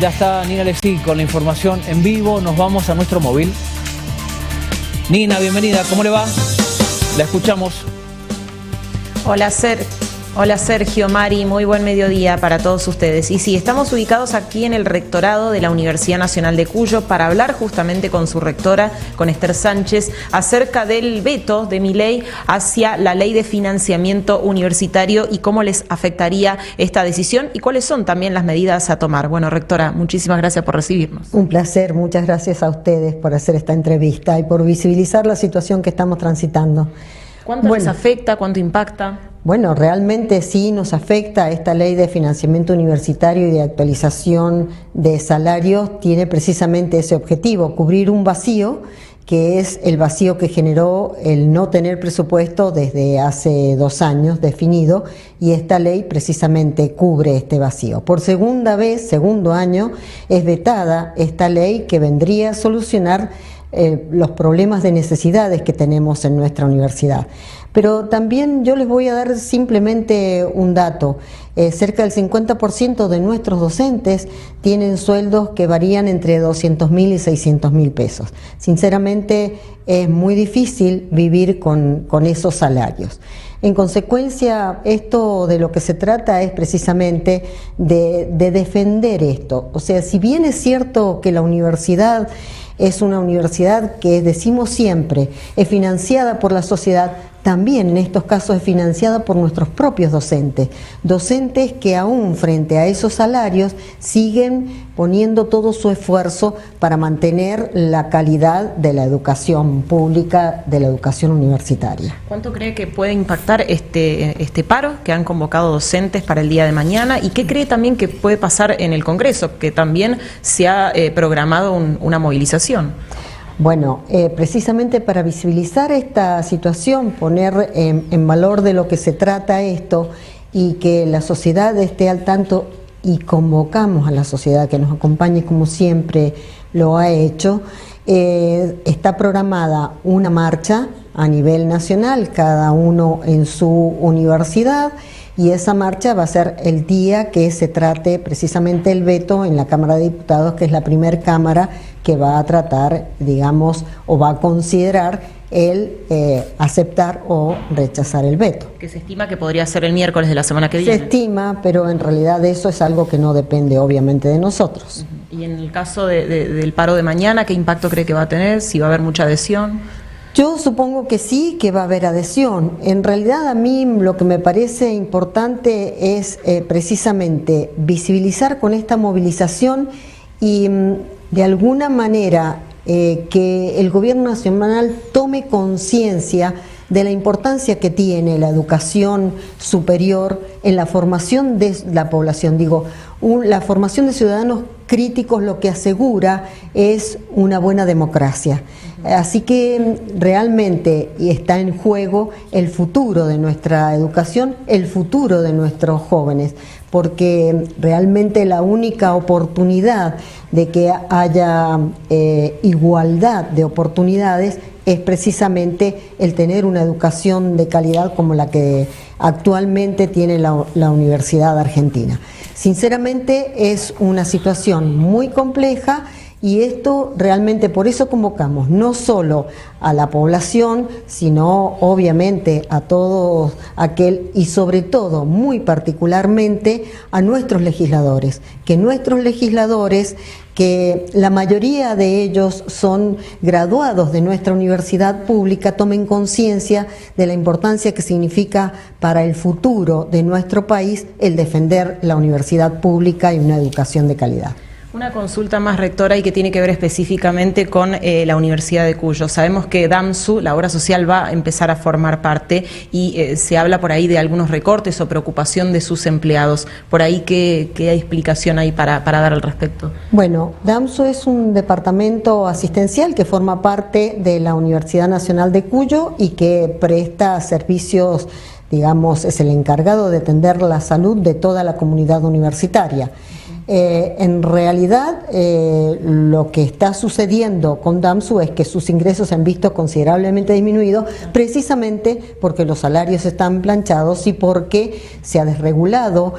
Ya está Nina Lefty con la información en vivo. Nos vamos a nuestro móvil. Nina, bienvenida. ¿Cómo le va? La escuchamos. Hola Sergio, Mari, muy buen mediodía para todos ustedes. Y sí, estamos ubicados aquí en el rectorado de la Universidad Nacional de Cuyo para hablar justamente con su rectora, con Esther Sánchez, acerca del veto de Milei hacia la ley de financiamiento universitario y cómo les afectaría esta decisión y cuáles son también las medidas a tomar. Bueno, rectora, muchísimas gracias por recibirnos. Un placer, muchas gracias a ustedes por hacer esta entrevista y por visibilizar la situación que estamos transitando. ¿Cuánto les afecta? ¿Cuánto impacta? Bueno, realmente sí nos afecta. Esta ley de financiamiento universitario y de actualización de salarios tiene precisamente ese objetivo, cubrir un vacío que es el vacío que generó el no tener presupuesto desde hace 2 años definido, y esta ley precisamente cubre este vacío. Por segunda vez, segundo año, es vetada esta ley que vendría a solucionar los problemas de necesidades que tenemos en nuestra universidad. Pero también yo les voy a dar simplemente un dato. Cerca del 50% de nuestros docentes tienen sueldos que varían entre 200.000 y 600.000 pesos. Sinceramente es muy difícil vivir con esos salarios. En consecuencia, esto de lo que se trata es precisamente de defender esto. O sea, si bien es cierto que la universidad es una universidad que, decimos siempre, es financiada por la sociedad, también en estos casos es financiada por nuestros propios docentes. Docentes que aún frente a esos salarios siguen poniendo todo su esfuerzo para mantener la calidad de la educación pública, de la educación universitaria. ¿Cuánto cree que puede impactar este paro que han convocado docentes para el día de mañana? ¿Y qué cree también que puede pasar en el Congreso, que también se ha programado una movilización? Bueno, precisamente para visibilizar esta situación, poner en valor de lo que se trata esto y que la sociedad esté al tanto, y convocamos a la sociedad que nos acompañe como siempre lo ha hecho, está programada una marcha a nivel nacional, cada uno en su universidad, y esa marcha va a ser el día que se trate precisamente el veto en la Cámara de Diputados, que es la primer cámara que va a tratar, digamos, o va a considerar el aceptar o rechazar el veto. Que se estima que podría ser el miércoles de la semana que viene. Se estima, pero en realidad eso es algo que no depende obviamente de nosotros. Y en el caso del paro de mañana, ¿qué impacto cree que va a tener? ¿Si va a haber mucha adhesión? Yo supongo que sí, que va a haber adhesión. En realidad a mí lo que me parece importante es precisamente visibilizar con esta movilización y de alguna manera que el gobierno nacional tome conciencia de la importancia que tiene la educación superior en la formación de la población. La formación de ciudadanos críticos lo que asegura es una buena democracia. Así que realmente está en juego el futuro de nuestra educación, el futuro de nuestros jóvenes, porque realmente la única oportunidad de que haya igualdad de oportunidades es precisamente el tener una educación de calidad como la que actualmente tiene la Universidad Argentina. Sinceramente es una situación muy compleja, y esto realmente por eso convocamos no solo a la población, sino obviamente a todos aquel, y sobre todo muy particularmente a nuestros legisladores, que la mayoría de ellos son graduados de nuestra universidad pública, tomen conciencia de la importancia que significa para el futuro de nuestro país el defender la universidad pública y una educación de calidad. Una consulta más, rectora, y que tiene que ver específicamente con la Universidad de Cuyo. Sabemos que DAMSU, la obra social, va a empezar a formar parte y se habla por ahí de algunos recortes o preocupación de sus empleados. Por ahí, ¿qué explicación hay para dar al respecto? Bueno, DAMSU es un departamento asistencial que forma parte de la Universidad Nacional de Cuyo y que presta servicios, digamos, es el encargado de atender la salud de toda la comunidad universitaria. En realidad, lo que está sucediendo con DAMSU es que sus ingresos se han visto considerablemente disminuidos, precisamente porque los salarios están planchados y porque se ha desregulado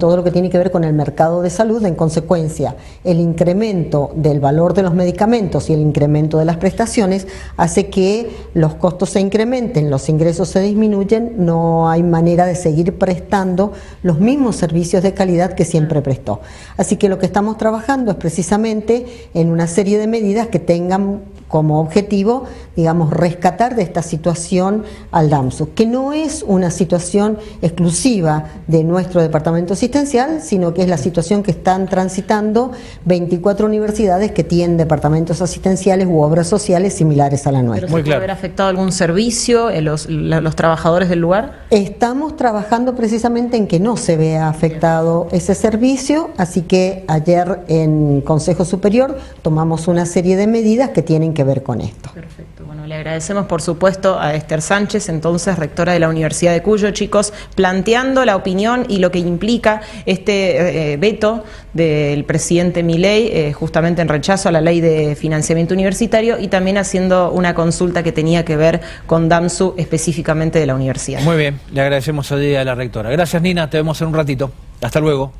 todo lo que tiene que ver con el mercado de salud. En consecuencia, el incremento del valor de los medicamentos y el incremento de las prestaciones hace que los costos se incrementen, los ingresos se disminuyen, no hay manera de seguir prestando los mismos servicios de calidad que siempre prestó. Así que lo que estamos trabajando es precisamente en una serie de medidas que tengan como objetivo, digamos, rescatar de esta situación al DAMSU, que no es una situación exclusiva de nuestro departamento asistencial, sino que es la situación que están transitando 24 universidades que tienen departamentos asistenciales u obras sociales similares a la nuestra. ¿Pero se puede haber afectado algún servicio, los trabajadores del lugar? Estamos trabajando precisamente en que no se vea afectado ese servicio, así que ayer en Consejo Superior tomamos una serie de medidas que tienen que ver con esto. Perfecto. Bueno, le agradecemos por supuesto a Esther Sánchez, entonces rectora de la Universidad de Cuyo, chicos, planteando la opinión y lo que implica este veto del presidente Milei, justamente en rechazo a la ley de financiamiento universitario, y también haciendo una consulta que tenía que ver con DAMSU específicamente de la universidad. Muy bien, le agradecemos a la rectora. Gracias, Nina, te vemos en un ratito. Hasta luego.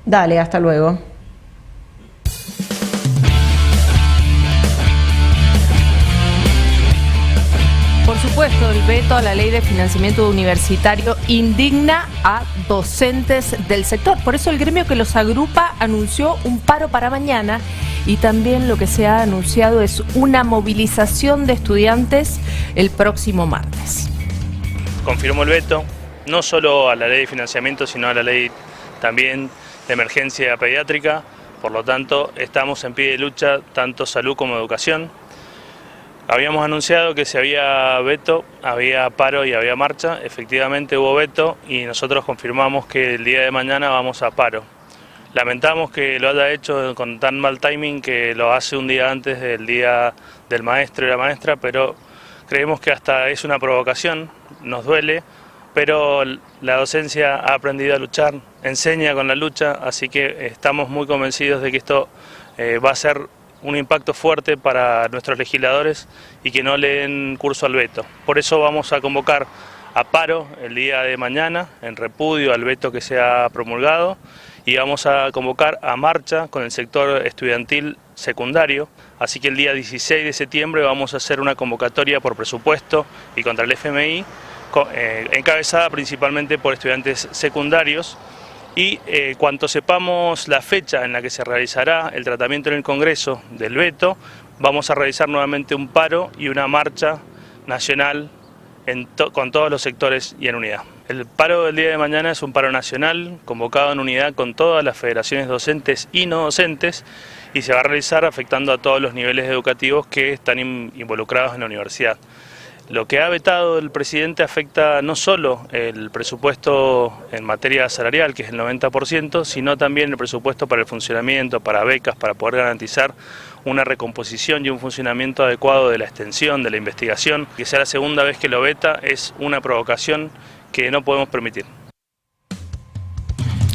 Dale, hasta luego. Por supuesto, el veto a la ley de financiamiento universitario indigna a docentes del sector. Por eso el gremio que los agrupa anunció un paro para mañana, y también lo que se ha anunciado es una movilización de estudiantes el próximo martes. Confirmó el veto, no solo a la ley de financiamiento, sino a la ley también de emergencia pediátrica. Por lo tanto, estamos en pie de lucha, tanto salud como educación. Habíamos anunciado que si había veto, había paro y había marcha. Efectivamente hubo veto y nosotros confirmamos que el día de mañana vamos a paro. Lamentamos que lo haya hecho con tan mal timing, que lo hace un día antes del día del maestro y la maestra, pero creemos que hasta es una provocación, nos duele, pero la docencia ha aprendido a luchar, enseña con la lucha, así que estamos muy convencidos de que esto va a ser un impacto fuerte para nuestros legisladores y que no le den curso al veto. Por eso vamos a convocar a paro el día de mañana, en repudio al veto que se ha promulgado, y vamos a convocar a marcha con el sector estudiantil secundario. Así que el día 16 de septiembre vamos a hacer una convocatoria por presupuesto y contra el FMI, encabezada principalmente por estudiantes secundarios. Y cuando sepamos la fecha en la que se realizará el tratamiento en el Congreso del veto, vamos a realizar nuevamente un paro y una marcha nacional con todos los sectores y en unidad. El paro del día de mañana es un paro nacional convocado en unidad con todas las federaciones docentes y no docentes, y se va a realizar afectando a todos los niveles educativos que están involucrados en la universidad. Lo que ha vetado el presidente afecta no solo el presupuesto en materia salarial, que es el 90%, sino también el presupuesto para el funcionamiento, para becas, para poder garantizar una recomposición y un funcionamiento adecuado de la extensión, de la investigación. Que sea la segunda vez que lo veta es una provocación que no podemos permitir.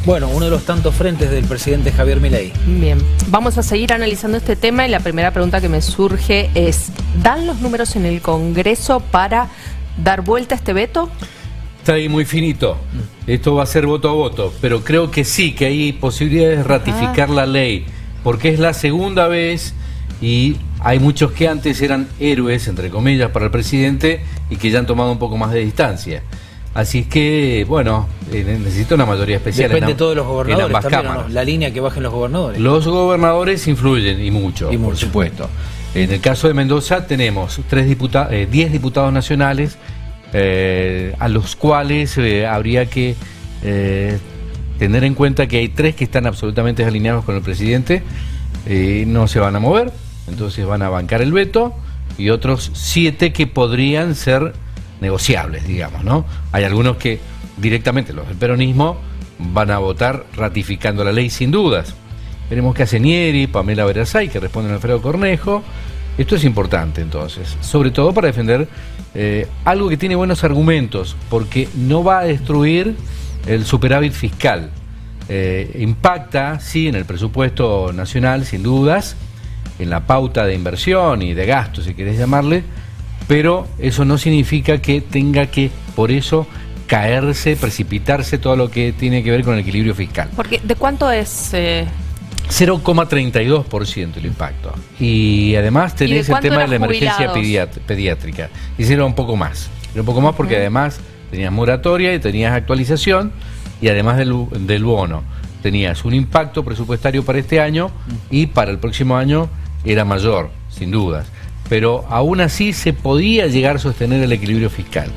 Bueno, uno de los tantos frentes del presidente Javier Milei. Bien, vamos a seguir analizando este tema y la primera pregunta que me surge es, ¿dan los números en el Congreso para dar vuelta a este veto? Está ahí muy finito. Esto va a ser voto a voto, pero creo que sí, que hay posibilidades de ratificar la ley, porque es la segunda vez y hay muchos que antes eran héroes, entre comillas, para el presidente y que ya han tomado un poco más de distancia. Así que, bueno, necesita una mayoría especial. Depende de todos los gobernadores en ambas también, cámaras. ¿no? La línea que bajen los gobernadores. Los gobernadores influyen, y mucho, por supuesto. En el caso de Mendoza tenemos 10 diputados nacionales, a los cuales habría que tener en cuenta que hay 3 que están absolutamente alineados con el presidente, no se van a mover, entonces van a bancar el veto, y otros 7 que podrían ser negociables, digamos, ¿no? Hay algunos que directamente, los del peronismo, van a votar ratificando la ley sin dudas. Veremos qué hace Nieri, Pamela Verazay, que responden a Alfredo Cornejo. Esto es importante, entonces, sobre todo para defender algo que tiene buenos argumentos, porque no va a destruir el superávit fiscal. impacta, sí, en el presupuesto nacional, sin dudas, en la pauta de inversión y de gasto, si querés llamarle, pero eso no significa que tenga que, por eso, caerse, precipitarse todo lo que tiene que ver con el equilibrio fiscal. Porque, ¿de cuánto es? 0,32% el impacto. Y además tenés el tema de la emergencia pediátrica. Y era un poco más. Era un poco más porque además tenías moratoria y tenías actualización, y además del bono tenías un impacto presupuestario para este año, y para el próximo año era mayor, sin dudas. Pero aún así se podía llegar a sostener el equilibrio fiscal.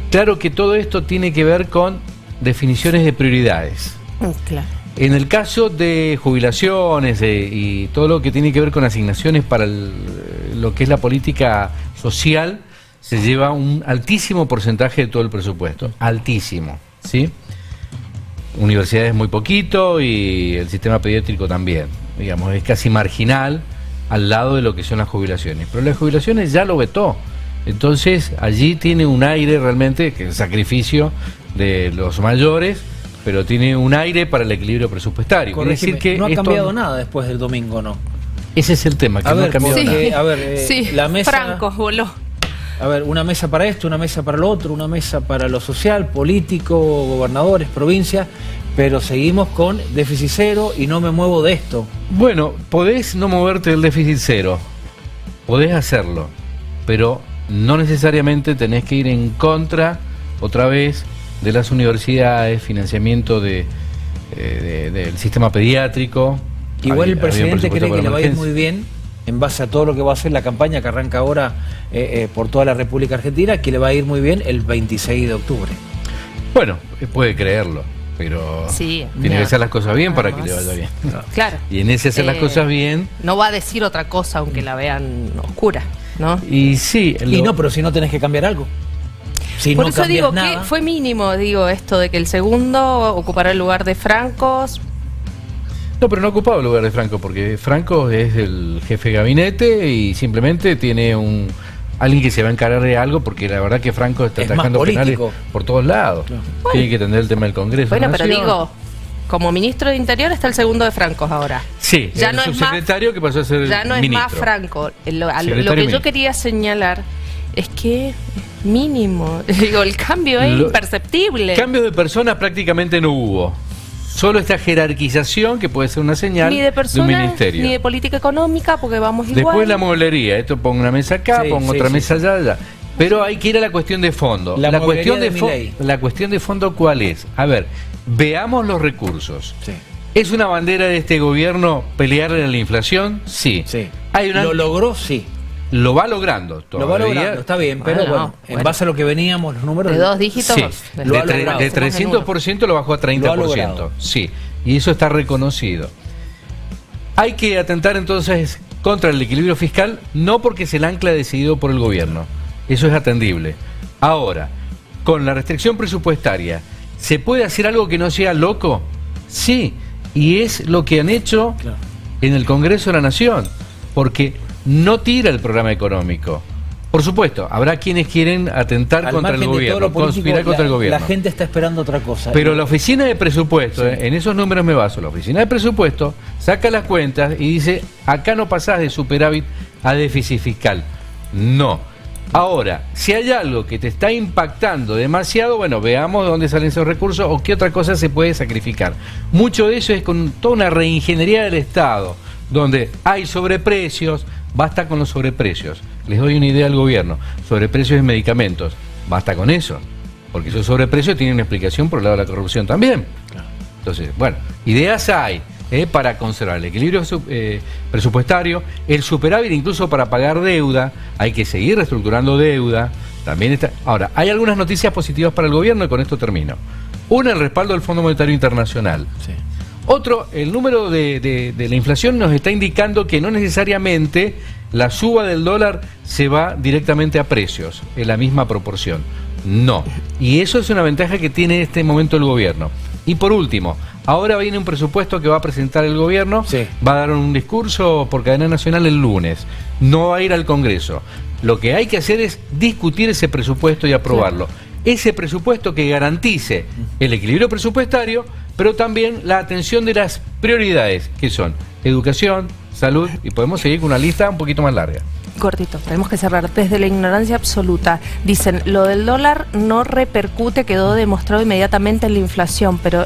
Claro que todo esto tiene que ver con definiciones de prioridades. Claro. En el caso de jubilaciones y todo lo que tiene que ver con asignaciones para lo que es la política social, se lleva un altísimo porcentaje de todo el presupuesto. Altísimo, ¿sí? Universidades muy poquito y el sistema pediátrico también. Digamos, es casi marginal al lado de lo que son las jubilaciones. Pero las jubilaciones ya lo vetó. Entonces, allí tiene un aire realmente, que es el sacrificio de los mayores, pero tiene un aire para el equilibrio presupuestario. Quiere decir que no ha cambiado nada después del domingo, ¿no? Ese es el tema, que no ha cambiado nada. La mesa... Franco voló. A ver, una mesa para esto, una mesa para lo otro, una mesa para lo social, político, gobernadores, provincias, pero seguimos con déficit cero y no me muevo de esto. Bueno, podés no moverte del déficit cero, podés hacerlo, pero no necesariamente tenés que ir en contra, otra vez, de las universidades, financiamiento del sistema pediátrico. Igual el presidente cree que le va a ir muy bien, en base a todo lo que va a hacer la campaña que arranca ahora por toda la República Argentina, que le va a ir muy bien el 26 de octubre. Bueno, puede creerlo, pero tiene que hacer las cosas bien para que le vaya bien. Claro. Y en ese hacer las cosas bien... No va a decir otra cosa aunque la vean oscura, ¿no? Y sí... Y no, pero si no tenés que cambiar algo. Si por no eso digo nada, que fue mínimo, digo, esto de que el segundo ocupará el lugar de Franco. No, pero no ha ocupado el lugar de Franco, porque Franco es el jefe de gabinete y simplemente tiene alguien que se va a encargar de algo, porque la verdad que Franco está atajando penales por todos lados. Claro. Bueno. Tiene que atender el tema del Congreso. Bueno, pero digo, como ministro de Interior está el segundo de Franco ahora. Sí, ya el subsecretario que pasó a ser ya no ministro. Es más Franco. Lo que yo quería señalar es que mínimo, digo, el cambio es imperceptible. Cambios de personas prácticamente no hubo. Solo esta jerarquización que puede ser una señal ni de personas, de un ministerio. Ni de política económica, porque vamos igual. Después la mueblería, esto pongo una mesa acá, pongo otra mesa allá. Pero hay que ir a la cuestión de fondo. La cuestión de fondo, ¿cuál es? A ver, veamos los recursos. Sí. ¿Es una bandera de este gobierno pelearle a la inflación? Sí. ¿Lo logró? Sí. Lo va logrando todavía. Lo va logrando, está bien, pero bueno, en base a lo que veníamos, los números... De 2 dígitos. Sí, de 300% lo bajó a 30%. Sí, y eso está reconocido. Hay que atentar entonces contra el equilibrio fiscal, no porque es el ancla decidido por el gobierno. Eso es atendible. Ahora, con la restricción presupuestaria, ¿se puede hacer algo que no sea loco? Sí, y es lo que han hecho en el Congreso de la Nación, porque no tira el programa económico. Por supuesto, habrá quienes quieren atentar contra el gobierno, conspirar contra el gobierno. La gente está esperando otra cosa. Pero la oficina de presupuesto, en esos números me baso, la oficina de presupuesto saca las cuentas y dice, acá no pasás de superávit a déficit fiscal. No. Ahora, si hay algo que te está impactando demasiado, bueno, veamos de dónde salen esos recursos o qué otra cosa se puede sacrificar. Mucho de eso es con toda una reingeniería del Estado, donde hay sobreprecios. Basta con los sobreprecios. Les doy una idea al gobierno. Sobreprecios de medicamentos. Basta con eso. Porque esos sobreprecios tienen una explicación por el lado de la corrupción también. Entonces, bueno, ideas hay para conservar el equilibrio presupuestario, el superávit incluso para pagar deuda. Hay que seguir reestructurando deuda. También está. Ahora, hay algunas noticias positivas para el gobierno y con esto termino. Una, el respaldo del Fondo Monetario Internacional. Sí. Otro, el número de la inflación nos está indicando que no necesariamente la suba del dólar se va directamente a precios en la misma proporción. No. Y eso es una ventaja que tiene en este momento el gobierno. Y por último, ahora viene un presupuesto que va a presentar el gobierno, va a dar un discurso por cadena nacional el lunes, no va a ir al Congreso. Lo que hay que hacer es discutir ese presupuesto y aprobarlo. Ese presupuesto que garantice el equilibrio presupuestario pero también la atención de las prioridades, que son educación, salud, y podemos seguir con una lista un poquito más larga. Cortito, tenemos que cerrar. Desde la ignorancia absoluta, dicen, lo del dólar no repercute, quedó demostrado inmediatamente en la inflación, pero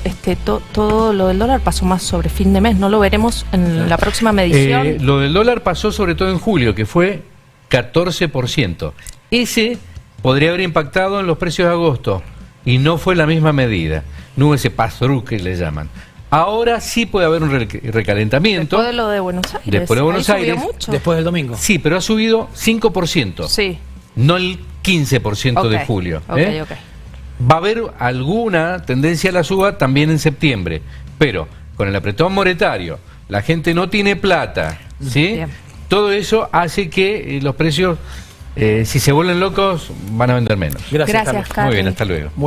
todo lo del dólar pasó más sobre fin de mes, ¿no lo veremos en la próxima medición? Lo del dólar pasó sobre todo en julio, que fue 14%. Ese podría haber impactado en los precios de agosto, y no fue la misma medida. No hubo ese pass-through que le llaman. Ahora sí puede haber un recalentamiento. Después de lo de Buenos Aires. Después de Buenos Aires. Mucho. Después del domingo. Sí, pero ha subido 5%. Sí. No el 15% de julio. Ok. Va a haber alguna tendencia a la suba también en septiembre. Pero con el apretón monetario, la gente no tiene plata, ¿sí? Bien. Todo eso hace que los precios, si se vuelven locos, van a vender menos. Gracias, Carlos. Carlos. Muy bien, hasta luego.